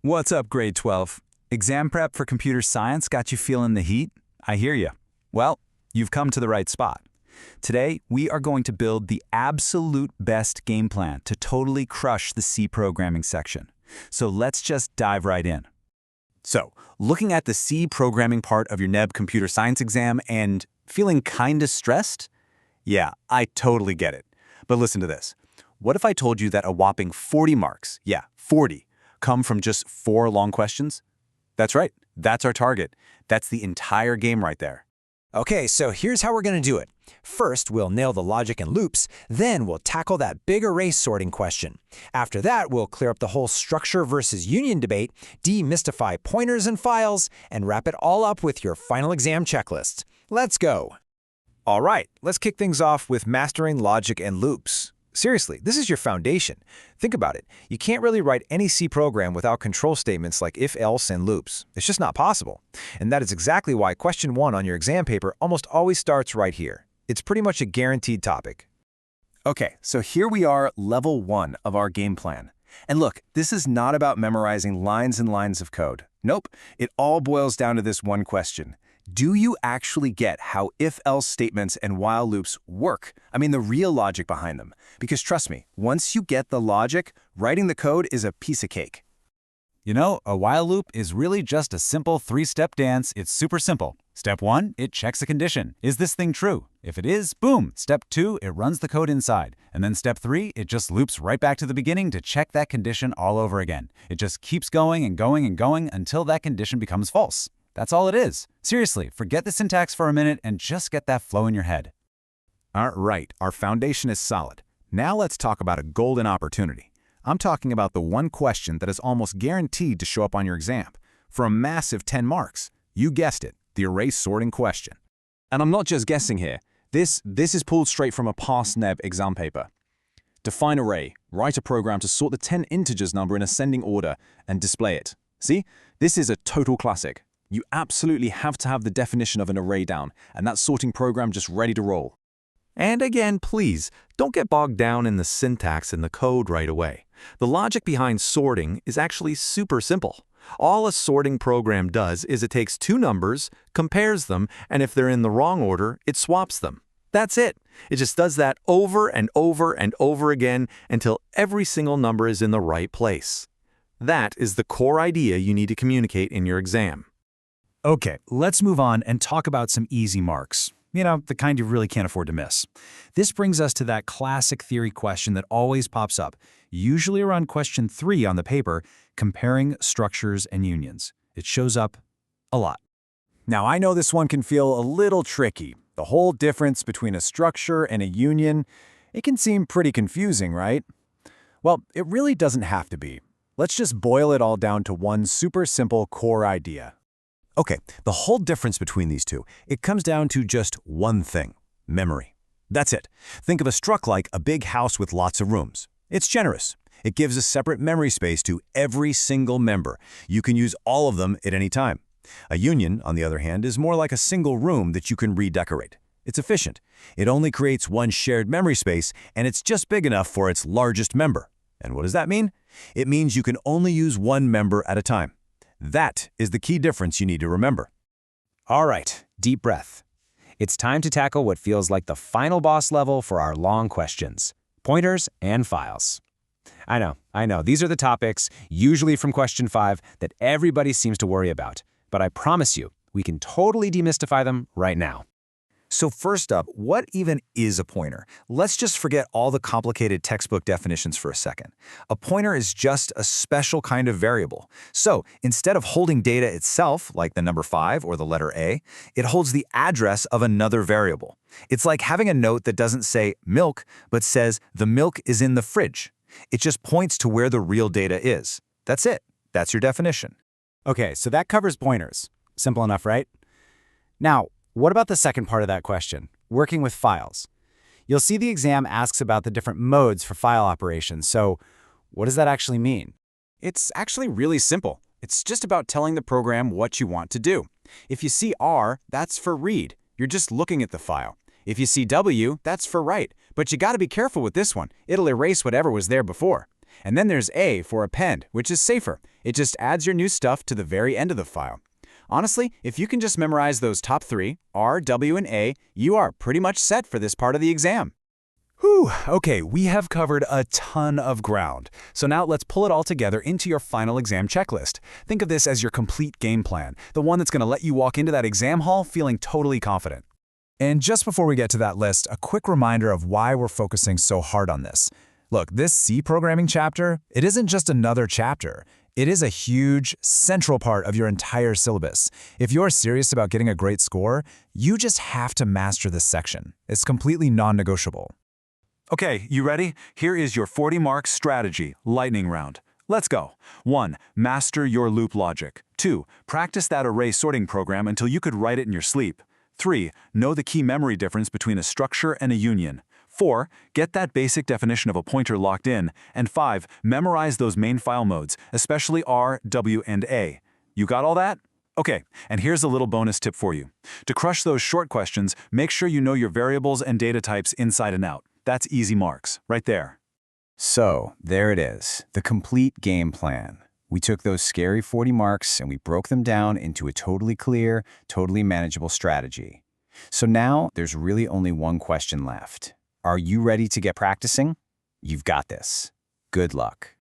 What's up, grade 12? Exam prep for computer science got you feeling the heat? I hear you. Well, you've come to the right spot. Today, we are going to build the absolute best game plan to totally crush the C programming section. So let's just dive right in. So, looking at the C programming part of your NEB computer science exam and feeling kinda stressed? Yeah, I totally get it. But listen to this. What if I told you that a whopping 40 marks, yeah, 40, come from just 4 long questions? That's right, that's our target. That's the entire game right there. Okay, so here's how we're going to do it. First, we'll nail the logic and loops, then we'll tackle that big array sorting question. After that, we'll clear up the whole structure versus union debate, demystify pointers and files, and wrap it all up with your final exam checklist. Let's go. All right, let's kick things off with mastering logic and loops. Seriously, this is your foundation. Think about it. You can't really write any C program without control statements like if, else, and loops. It's just not possible. And that is exactly why question 1 on your exam paper almost always starts right here. It's pretty much a guaranteed topic. Okay, so here we are, level 1 of our game plan. And look, this is not about memorizing lines and lines of code. Nope, it all boils down to this one question. Do you actually get how if-else statements and while loops work? I mean, the real logic behind them. Because trust me, once you get the logic, writing the code is a piece of cake. You know, a while loop is really just a simple 3-step dance. It's super simple. Step 1, it checks a condition. Is this thing true? If it is, boom. Step 2, it runs the code inside. And then step 3, it just loops right back to the beginning to check that condition all over again. It just keeps going and going and going until that condition becomes false. That's all it is. Seriously, forget the syntax for a minute and just get that flow in your head. All right, our foundation is solid. Now let's talk about a golden opportunity. I'm talking about the one question that is almost guaranteed to show up on your exam for a massive 10 marks. You guessed it, the array sorting question. And I'm not just guessing here. This is pulled straight from a past NEB exam paper. Define array, write a program to sort the 10 integers number in ascending order and display it. See, this is a total classic. You absolutely have to have the definition of an array down, and that sorting program just ready to roll. And again, please, don't get bogged down in the syntax in the code right away. The logic behind sorting is actually super simple. All a sorting program does is it takes 2 numbers, compares them, and if they're in the wrong order, it swaps them. That's it. It just does that over and over and over again until every single number is in the right place. That is the core idea you need to communicate in your exam. Okay, let's move on and talk about some easy marks. You know, the kind you really can't afford to miss. This brings us to that classic theory question that always pops up, usually around question 3 on the paper, comparing structures and unions. It shows up a lot. Now, I know this one can feel a little tricky. The whole difference between a structure and a union, it can seem pretty confusing, right? Well, it really doesn't have to be. Let's just boil it all down to one super simple core idea. Okay, the whole difference between these two, it comes down to just one thing, memory. That's it. Think of a struct like a big house with lots of rooms. It's generous. It gives a separate memory space to every single member. You can use all of them at any time. A union, on the other hand, is more like a single room that you can redecorate. It's efficient. It only creates one shared memory space, and it's just big enough for its largest member. And what does that mean? It means you can only use one member at a time. That is the key difference you need to remember. All right, deep breath. It's time to tackle what feels like the final boss level for our long questions, pointers and files. I know, these are the topics, usually from question 5, that everybody seems to worry about. But I promise you, we can totally demystify them right now. So first up, what even is a pointer? Let's just forget all the complicated textbook definitions for a second. A pointer is just a special kind of variable. So instead of holding data itself, like the number 5 or the letter A, it holds the address of another variable. It's like having a note that doesn't say milk, but says the milk is in the fridge. It just points to where the real data is. That's it. That's your definition. Okay, so that covers pointers. Simple enough, right? Now, what about the second part of that question, working with files? You'll see the exam asks about the different modes for file operations, so what does that actually mean? It's actually really simple. It's just about telling the program what you want to do. If you see R, that's for read. You're just looking at the file. If you see W, that's for write. But you gotta be careful with this one. It'll erase whatever was there before. And then there's A for append, which is safer. It just adds your new stuff to the very end of the file. Honestly, if you can just memorize those top three, R, W, and A, you are pretty much set for this part of the exam. Whew, okay, we have covered a ton of ground. So now let's pull it all together into your final exam checklist. Think of this as your complete game plan, the one that's going to let you walk into that exam hall feeling totally confident. And just before we get to that list, a quick reminder of why we're focusing so hard on this. Look, this C programming chapter, it isn't just another chapter. It is a huge, central part of your entire syllabus. If you're serious about getting a great score, you just have to master this section. It's completely non-negotiable. Okay, you ready? Here is your 40-mark strategy, lightning round. Let's go. 1. Master your loop logic. 2. Practice that array sorting program until you could write it in your sleep. 3. Know the key memory difference between a structure and a union. 4. Get that basic definition of a pointer locked in. And 5. Memorize those main file modes, especially R, W, and A. You got all that? Okay, and here's a little bonus tip for you. To crush those short questions, make sure you know your variables and data types inside and out. That's easy marks, right there. So, there it is, the complete game plan. We took those scary 40 marks and we broke them down into a totally clear, totally manageable strategy. So now, there's really only one question left. Are you ready to get practicing? You've got this. Good luck.